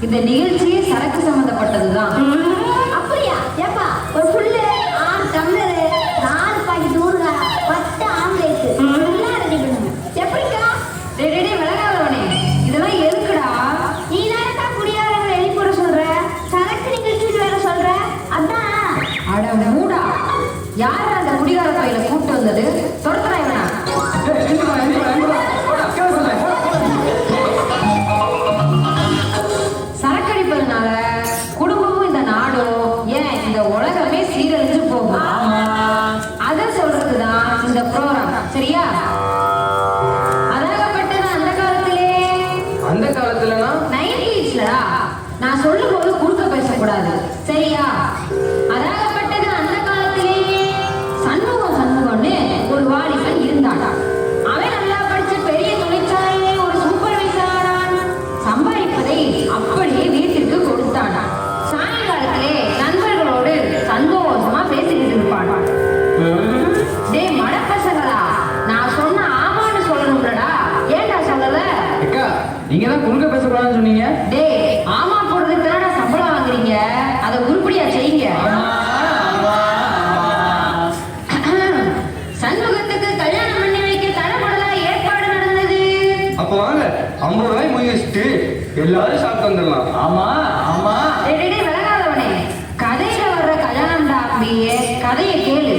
இந்த நிகழ்ச்சியே சரக்கு சம்பந்தப்பட்டதுதான். அப்படியா? ஏப்பா ஒரு புல்லு 6 டம்ளர் 4 பாக்கெட் ஊறுகாய் 10 ஆம்லேட் எல்லாம் ரெடி பண்ணுங்க. எப்படிக்கா? டேய் விலகாதவனே, இதெல்லாம் எதுக்குடா? நீ தானக்கா குடியாரங்களை எழுப்பிட சொல்ற, சரக்கு நிகழ்ச்சிட்டு வேற சொல்ற. அதான். அட மூடா, யாரு அந்த குடிகார பையில கூட்டு வந்தது? துரத்துறா இவனா. சரக்கடிப்பதுனால குடும்பமும் இந்த நாடும் ஏன் இந்த உலகமே சீரழிஞ்சு போகும். அதை சொல்றதுதான் இந்த ப்ரோக்ராம். சரியா? அதாகப்பட்டது அந்த காலத்துலனா 90ஸ்லடா. நான் சொல்லும் போது குறுக்க பேசக்கூடாது. சரியா? அதாகப்பட்டது அந்த காலத்திலே சண்முகம்னு ஒரு வாலிபன் இருந்தான். அவன் நல்லா படிச்ச பெரிய தொழிற்சாலையிலே ஒரு சூப்பர்வைசரானான். சம்பாதிப்பதை அப்படியே வீட்டிற்கு கொடுத்தான். சாயங்காலத்திலே நண்பர்களோடு சந்தோஷமா பேசிக்கிட்டு இருப்பான். டேய் மடப்பசங்களா, நான் சொன்ன ஆமான்னு சொல்லணும்லடா, ஏன்டா சொல்லல? நீங்க தான் குறுக்க பேசக்கூடாதுன்னு சொன்னீங்க. டேய் ஆமா போடுறதுக்கு தானே சம்பளம் வாங்குறீங்க, அதை உருப்படியா செய்யுங்க. சண்முகத்துக்கு கல்யாணம் பண்ணி வைக்க தடபடலா ஏற்பாடு நடந்தது. அப்ப வாங்க 50 ரூபாய் மொய் வச்சுட்டு எல்லாரும் சாப்பிட்டு வந்துடலாம். ஆமா ஆமா. டேய் விலகாதவனே, கதையில வர்ற கல்யாணம்டா. அப்படியே கதையை கேளு.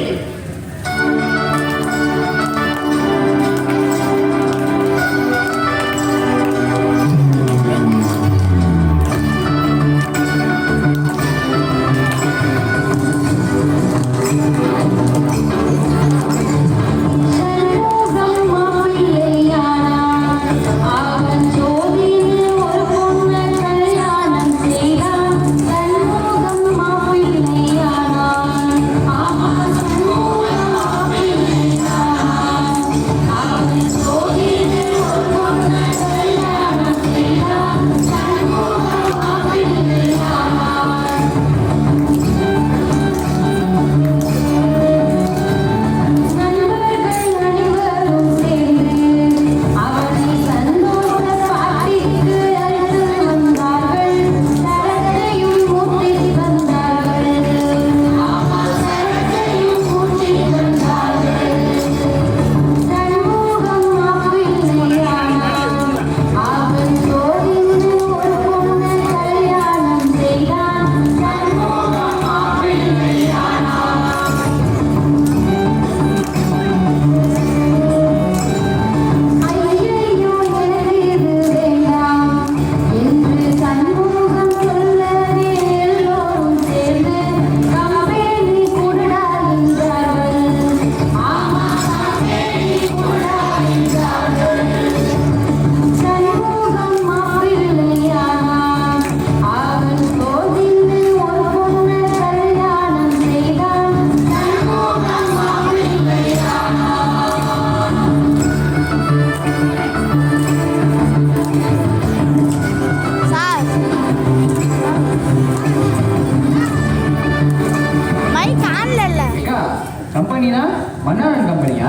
கம்பெனினா மன்னாரன் கம்பெனியா?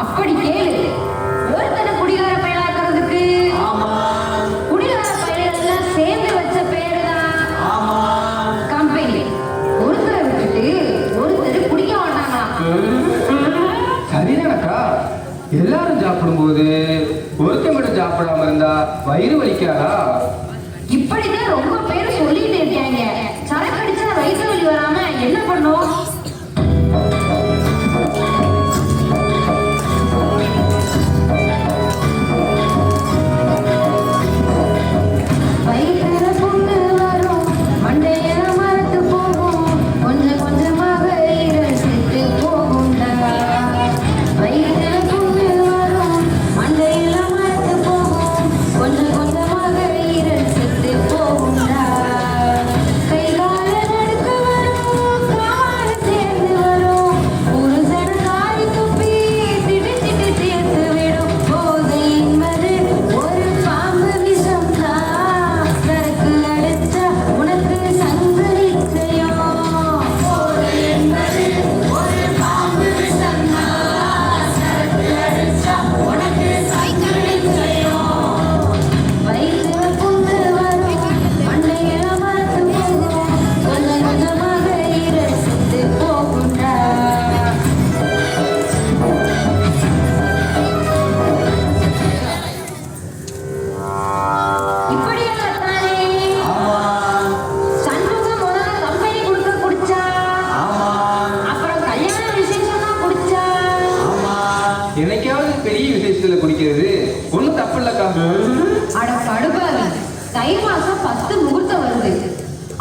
அப்படி கேளு. ஒருத்தனை குடிகார பயலாக்குறதுக்கு குடிகார பயலெல்லாம் சேர்ந்து வச்ச பேருதான் கம்பெனி. ஒருத்தரை விட்டுட்டு ஒருத்தர் குடிக்க மாட்டாங்களாம். சரிதானக்கா, எல்லாரும் சாப்பிடும் போது ஒருத்தர் மட்டும் சாப்பிடாம இருந்தா வயிறு வலிக்காதா? இப்படிதான் ரொம்ப பேர் சொல்லிட்டு இருக்காங்க. சரக்கு அடிச்சா வயிற்று வலி வராம என்ன பண்ணும்? கை கால நடுக்க வரும் தை மாசம் 10 முகூர்த்தம் வருது.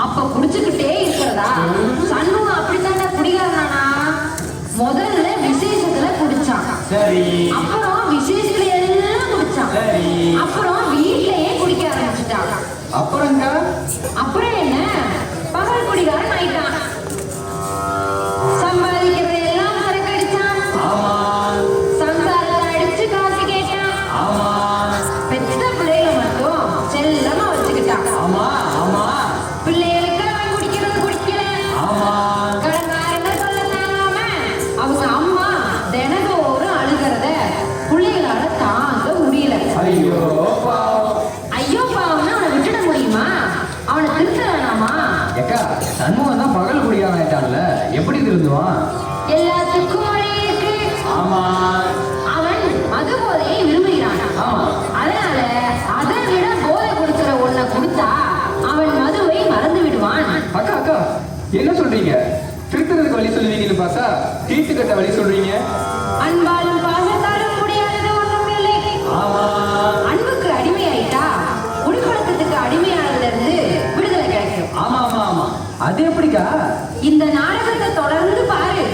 அப்ப குடிச்சுக்கிட்டே இருக்கிறதா? சண்முகம் அப்படித்தாண்டா குடிகாரனானா? முதல்ல விசேஷத்துல குடிச்சான், சரி. அப்புறம் விசேஷத்துல எல்லாம் குடிச்சான், சரி. அப்புறம் வீட்லயே குடிக்க ஆரம்பிச்சுட்டான். அப்புறம்க்கா? அப்புறம் என்ன, பகல் குடிகாரன் ஆயிட்டான். சம்பாதிக்கிறது எல்லாம் சரக்கு அடிச்சான், ஆமா. சம்சாரத்தை அடிச்சு காசு கேட்டான், ஆமா. பெத்த பிள்ளைகளை மட்டும் செல்லமா வச்சுக்கிட்டான். ஆமா. ஆமா. பிள்ளைகளுக்கு அவன் குடிக்கிறது குடிக்கல. ஆமா. கடன்காரங்க சொல்ல தாங்காம அவங்க அம்மா தினந்தோறும் அழுகிறத பிள்ளைகளால தாங்க முடியல. ஐயோ பாவம். ஐயோ பாவம்னா அவனை விட்டுட முடியுமா? அவனை திருத்த வேணாமா? ஏக்கா, சண்முகம் தான் பகல் குடிகாரன் ஆயிட்டான்ல, எப்படி திருந்துவான்? எல்லாத்துக்கும் வழி இருக்கு. ஆமா. அவன் மது போதையை விரும்புகிறான். ஆமா. அதனால அதை விட போதை கொடுக்கிற ஒன்றை கொடுத்தா அவன் மதுவை மறந்து விடுவான். அக்கா அக்கா, என்ன சொல்றீங்க? திருத்துறதுக்கு வழி சொல்லுவீங்கன்னு பார்த்தா தீர்த்து கட்ட வழி சொல்றீங்க. அன்பாலும் பாசத்தாலும் முடியாதது ஒன்றும் இல்லை. ஆமா. அன்புக்கு அடிமையாயிட்டா குடிப்பழக்கத்துக்கு அடிமையானதுல இருந்து விடுதலை கிடைக்கும். ஆமா ஆமா ஆமா. அது எப்படிக்கா? இந்த நாடகத்தை தொடர்ந்து பாரு.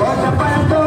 தோசை பழம்